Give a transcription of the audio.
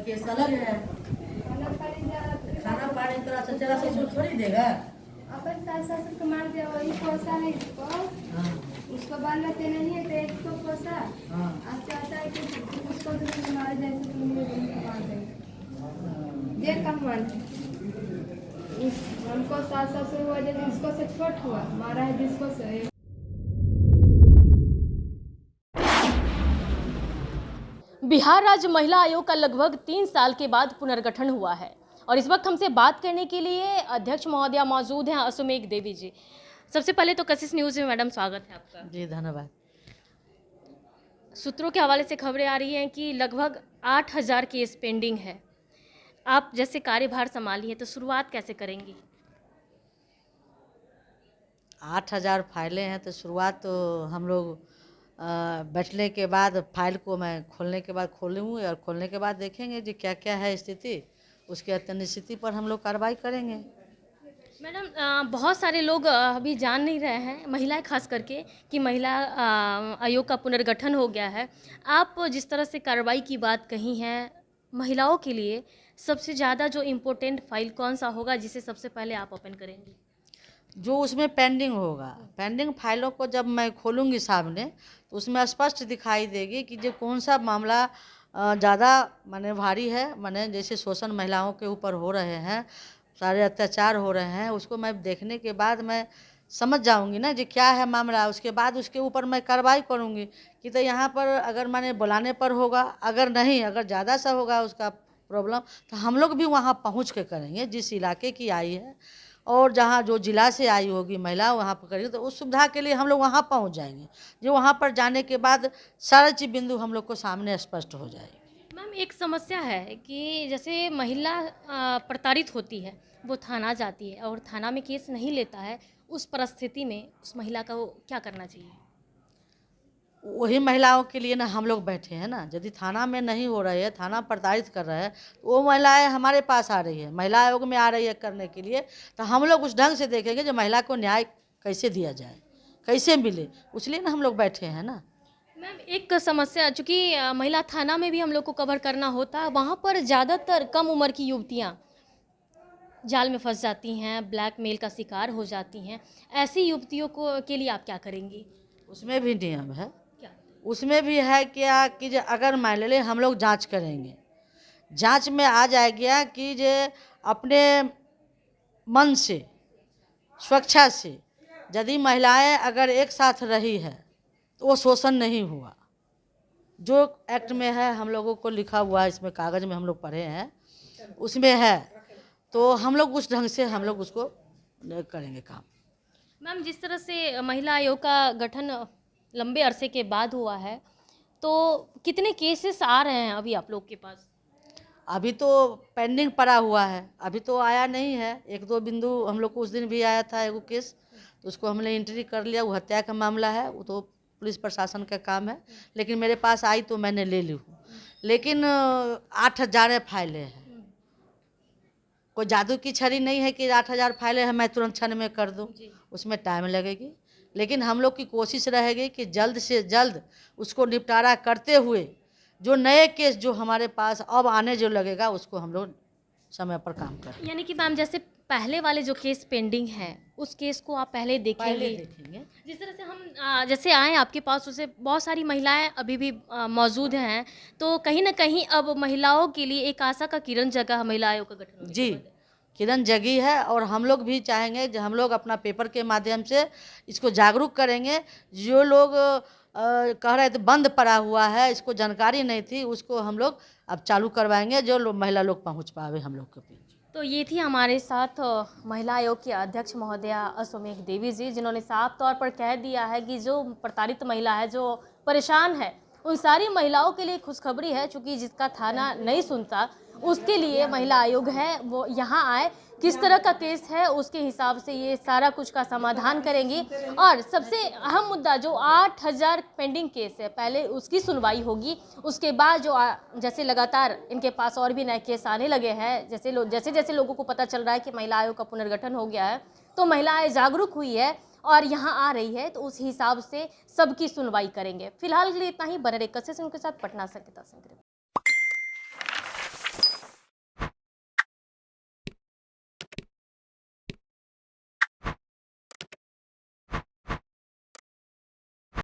Case अलग है। खाना पानी तो तेरा ससुर थोड़ी देगा। अपन सास ससुर को मार दिया वही पोसा है इसको। हाँ। उसको बाल बच्चे नहीं है तो इसको पोसा। हाँ। अब चाहता है कि उसको तो मार जाए तो मेरे बहन को मार दे। ये कम मन हमको सास ससुर हुआ जब इसको से छोट हुआ मारा है जिसको से। बिहार राज्य महिला आयोग का लगभग 3 साल के बाद पुनर्गठन हुआ है और इस वक्त हमसे बात करने के लिए अध्यक्ष महोदया मौजूद हैं असुमेघ देवी जी। सबसे पहले तो कशिश न्यूज़ में मैडम स्वागत है आपका। जी धन्यवाद। सूत्रों के हवाले से खबरें आ रही हैं कि लगभग 8000 केस पेंडिंग है। आप जैसे कार्यभार संभाली है तो शुरुआत कैसे करेंगी? 8000 फाइलें हैं तो शुरुआत तो हम लोग बैठने के बाद फाइल को मैं खोलने के बाद खोलूँगी और खोलने के बाद देखेंगे जी क्या क्या है स्थिति, उसके अत्यंत स्थिति पर हम लोग कार्रवाई करेंगे। मैडम बहुत सारे लोग अभी जान नहीं रहे हैं, महिलाएं खास करके, कि महिला आयोग का पुनर्गठन हो गया है। आप जिस तरह से कार्रवाई की बात कही है, महिलाओं के लिए सबसे ज़्यादा जो इम्पोर्टेंट फाइल कौन सा होगा जिसे सबसे पहले आप ओपन करेंगी? जो उसमें पेंडिंग होगा, पेंडिंग फाइलों को जब मैं खोलूँगी सामने तो उसमें स्पष्ट दिखाई देगी कि जो कौन सा मामला ज़्यादा माने भारी है, माने जैसे शोषण महिलाओं के ऊपर हो रहे हैं, सारे अत्याचार हो रहे हैं, उसको मैं देखने के बाद मैं समझ जाऊंगी ना जी क्या है मामला। उसके बाद उसके ऊपर मैं कार्रवाई करूंगी कि तो यहाँ पर अगर माने बुलाने पर होगा, अगर नहीं, अगर ज़्यादा सा होगा उसका प्रॉब्लम तो हम लोग भी वहाँ पहुँच के करेंगे। जिस इलाके की आई है और जहाँ जो जिला से आई होगी महिला वहाँ पर करेगी तो उस सुविधा के लिए हम लोग वहाँ पहुँच जाएंगे। जो वहाँ पर जाने के बाद सारा चीज़ बिंदु हम लोग को सामने स्पष्ट हो जाएगी। मैम एक समस्या है कि जैसे महिला प्रताड़ित होती है, वो थाना जाती है और थाना में केस नहीं लेता है, उस परिस्थिति में उस महिला का वो क्या करना चाहिए? वही महिलाओं के लिए ना हम लोग बैठे हैं ना। यदि थाना में नहीं हो रही है, थाना प्रताड़ित कर रहा है, तो वो महिलाएं हमारे पास आ रही है, महिला आयोग में आ रही है करने के लिए, तो हम लोग उस ढंग से देखेंगे जो महिला को न्याय कैसे दिया जाए, कैसे मिले, इसलिए ना हम लोग बैठे हैं ना। मैम एक समस्या, चूँकि महिला थाना में भी हम लोग को कवर करना होता है, वहाँ पर ज़्यादातर कम उम्र की युवतियाँ जाल में फंस जाती हैं, ब्लैकमेल का शिकार हो जाती हैं। ऐसी युवतियों को के लिए आप क्या करेंगी? उसमें भी नियम है, क्या? उसमें भी है क्या कि जो अगर मान ले हम लोग जांच करेंगे, जांच में आ जाएगा कि जो अपने मन से, स्वेच्छा से यदि महिलाएं अगर एक साथ रही है तो वो शोषण नहीं हुआ। जो एक्ट में है हम लोगों को लिखा हुआ है, इसमें कागज़ में हम लोग पढ़े हैं, उसमें है, तो हम लोग उस ढंग से हम लोग उसको करेंगे काम। मैम जिस तरह से महिला आयोग का गठन लंबे अरसे के बाद हुआ है, तो कितने केसेस आ रहे हैं अभी आप लोग के पास? अभी तो पेंडिंग पड़ा हुआ है, अभी तो आया नहीं है। 1-2 बिंदु हम लोग को उस दिन भी आया था एगो केस, तो उसको हमने एंट्री कर लिया। वो हत्या का मामला है, वो तो पुलिस प्रशासन का काम है, लेकिन मेरे पास आई तो मैंने ले ली हूँ। लेकिन 8000 फाइलें हैं, कोई जादू की छड़ी नहीं है कि 8000 फाइलें हैं मैं तुरंत क्षण में कर दूँ, उसमें टाइम लगेगी। लेकिन हम लोग की कोशिश रहेगी कि जल्द से जल्द उसको निपटारा करते हुए जो नए केस जो हमारे पास अब आने जो लगेगा उसको हम लोग समय पर काम करें। यानी कि मैम जैसे पहले वाले जो केस पेंडिंग है उस केस को आप पहले देखेंगे? देखेंगे। जिस तरह से हम जैसे आए आपके पास, उससे बहुत सारी महिलाएं अभी भी मौजूद हैं, तो कहीं ना कहीं अब महिलाओं के लिए एक आशा का किरण जगह महिला आयोग का गठन होने के जी, बाद है। किरण जगी है और हम लोग भी चाहेंगे कि हम लोग अपना पेपर के माध्यम से इसको जागरूक करेंगे। जो लोग कह रहे थे बंद पड़ा हुआ है, इसको जानकारी नहीं थी, उसको हम लोग अब चालू करवाएंगे, जो लोग महिला लोग पहुंच पावे हम लोग के बीच। तो ये थी हमारे साथ महिला आयोग की अध्यक्ष महोदया असुमेघ देवी जी, जिन्होंने साफ तौर पर कह दिया है कि जो प्रताड़ित महिला है, जो परेशान है, उन सारी महिलाओं के लिए खुशखबरी है। चूँकि जिसका थाना नहीं सुनता उसके लिए महिला आयोग है, वो यहाँ आए, किस तरह का केस है उसके हिसाब से ये सारा कुछ का समाधान करेंगी। और सबसे अहम मुद्दा जो 8000 पेंडिंग केस है, पहले उसकी सुनवाई होगी। उसके बाद जो जैसे लगातार इनके पास और भी नए केस आने लगे हैं, जैसे जैसे लोगों को पता चल रहा है कि महिला आयोग का पुनर्गठन हो गया है, तो महिलाएं जागरूक हुई है और यहाँ आ रही है, तो उस हिसाब से सबकी सुनवाई करेंगे। फिलहाल के लिए इतना ही। बने रहिए कशिश के साथ, पटना से अंकिता सिंह।